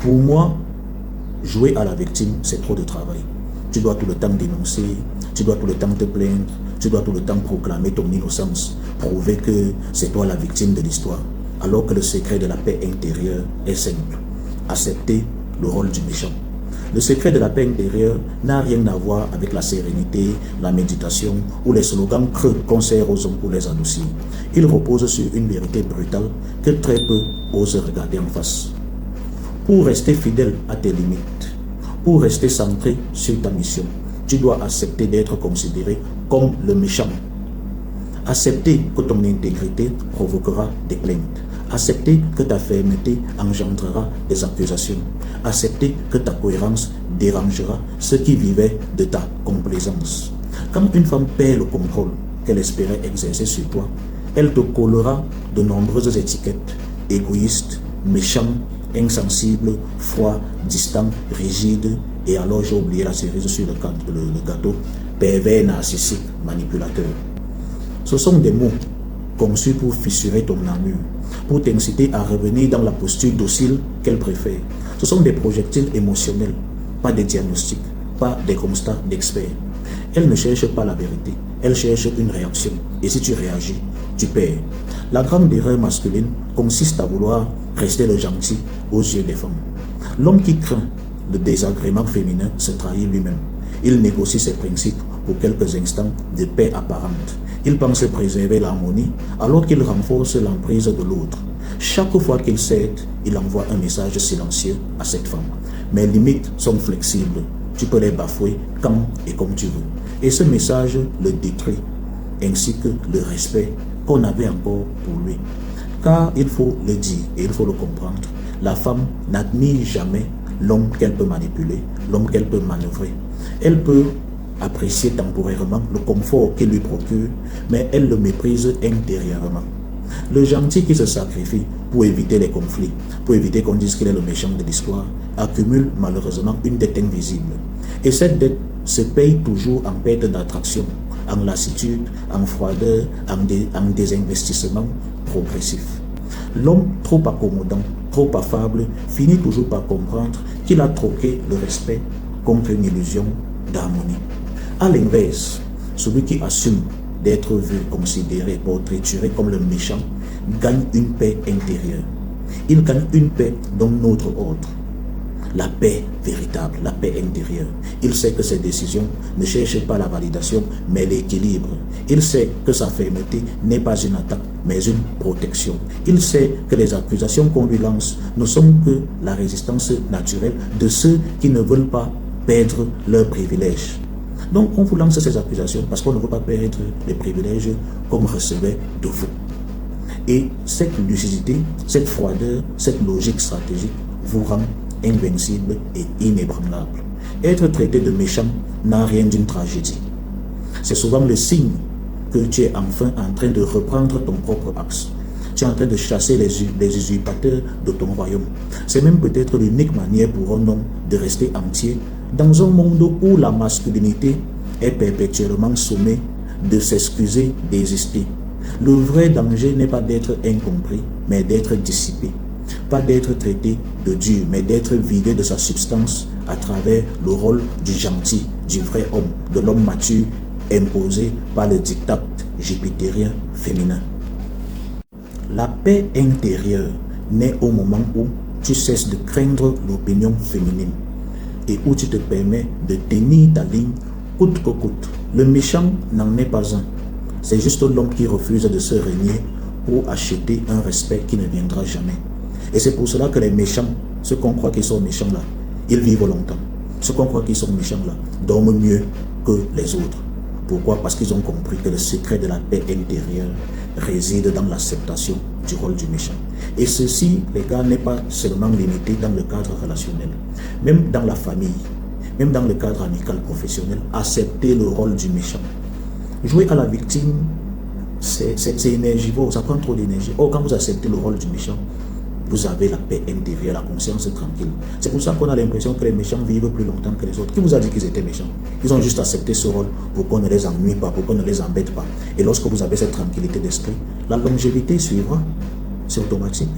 Pour moi, jouer à la victime, c'est trop de travail. Tu dois tout le temps dénoncer, tu dois tout le temps te plaindre, tu dois tout le temps proclamer ton innocence, prouver que c'est toi la victime de l'histoire, alors que le secret de la paix intérieure est simple. Accepter le rôle du méchant. Le secret de la paix intérieure n'a rien à voir avec la sérénité, la méditation ou les slogans creux qu'on sert aux hommes pour les adoucir. Il repose sur une vérité brutale que très peu osent regarder en face. Pour rester fidèle à tes limites, pour rester centré sur ta mission, tu dois accepter d'être considéré comme le méchant. Accepter que ton intégrité provoquera des plaintes. Accepter que ta fermeté engendrera des accusations. Accepter que ta cohérence dérangera ceux qui vivaient de ta complaisance. Quand une femme perd le contrôle qu'elle espérait exercer sur toi, elle te collera de nombreuses étiquettes: égoïste, méchant, insensible, froid, distant, rigide, et alors j'ai oublié la cerise sur le gâteau, pervers, narcissique, manipulateur. Ce sont des mots conçus pour fissurer ton armure, pour t'inciter à revenir dans la posture docile qu'elle préfère. Ce sont des projectiles émotionnels, pas des diagnostics, pas des constats d'experts. Elle ne cherche pas la vérité, elle cherche une réaction. Et si tu réagis, tu perds. La grande erreur masculine consiste à vouloir rester le gentil aux yeux des femmes. L'homme qui craint le désagrément féminin se trahit lui-même. Il négocie ses principes pour quelques instants de paix apparente. Il pense préserver l'harmonie alors qu'il renforce l'emprise de l'autre. Chaque fois qu'il cède, il envoie un message silencieux à cette femme. Mes limites sont flexibles. Tu peux les bafouer quand et comme tu veux. Et ce message le détruit, ainsi que le respect qu'on avait encore pour lui. Car il faut le dire et il faut le comprendre, la femme n'admire jamais l'homme qu'elle peut manipuler, l'homme qu'elle peut manœuvrer. Elle peut apprécier temporairement le confort qu'il lui procure, mais elle le méprise intérieurement. Le gentil qui se sacrifie pour éviter les conflits, pour éviter qu'on dise qu'il est le méchant de l'histoire, accumule malheureusement une dette invisible. Et cette dette se paye toujours en perte d'attraction, en lassitude, en froideur, en désinvestissement progressif. L'homme trop accommodant, trop affable, finit toujours par comprendre qu'il a troqué le respect contre une illusion d'harmonie. À l'inverse, celui qui assume d'être vu, considéré, portraituré comme le méchant, gagne une paix intérieure. Il gagne une paix d'un autre ordre. La paix véritable, la paix intérieure. Il sait que ses décisions ne cherchent pas la validation, mais l'équilibre. Il sait que sa fermeté n'est pas une attaque, mais une protection. Il sait que les accusations qu'on lui lance ne sont que la résistance naturelle de ceux qui ne veulent pas perdre leurs privilèges. Donc on vous lance ces accusations parce qu'on ne veut pas perdre les privilèges qu'on recevait de vous. Et cette lucidité, cette froideur, cette logique stratégique vous rend invincible et inébranlable. Être traité de méchant n'a rien d'une tragédie. C'est souvent le signe que tu es enfin en train de reprendre ton propre axe. Tu es en train de chasser les usurpateurs de ton royaume. C'est même peut-être l'unique manière pour un homme de rester entier dans un monde où la masculinité est perpétuellement sommée de s'excuser, d'exister. Le vrai danger n'est pas d'être incompris, mais d'être dissipé. Pas d'être traité de dur, mais d'être vidé de sa substance à travers le rôle du gentil, du vrai homme, de l'homme mature, imposé par le diktat jupitérien féminin. La paix intérieure naît au moment où tu cesses de craindre l'opinion féminine et où tu te permets de tenir ta ligne coûte que coûte. Le méchant n'en est pas un. C'est juste l'homme qui refuse de se renier pour acheter un respect qui ne viendra jamais. Et c'est pour cela que les méchants, ceux qu'on croit qu'ils sont méchants là, ils vivent longtemps. Ceux qu'on croit qu'ils sont méchants là, dorment mieux que les autres. Pourquoi? Parce qu'ils ont compris que le secret de la paix intérieure réside dans l'acceptation du rôle du méchant. Et ceci, les gars, n'est pas seulement limité dans le cadre relationnel. Même dans la famille, même dans le cadre amical professionnel, accepter le rôle du méchant. Jouer à la victime, c'est énergivore, ça prend trop d'énergie. Or, quand vous acceptez le rôle du méchant, vous avez la paix intérieure, la conscience tranquille. C'est pour ça qu'on a l'impression que les méchants vivent plus longtemps que les autres. Qui vous a dit qu'ils étaient méchants? Ils ont juste accepté ce rôle pour qu'on ne les ennuie pas, pour qu'on ne les embête pas. Et lorsque vous avez cette tranquillité d'esprit, la longévité suivra. C'est automatique.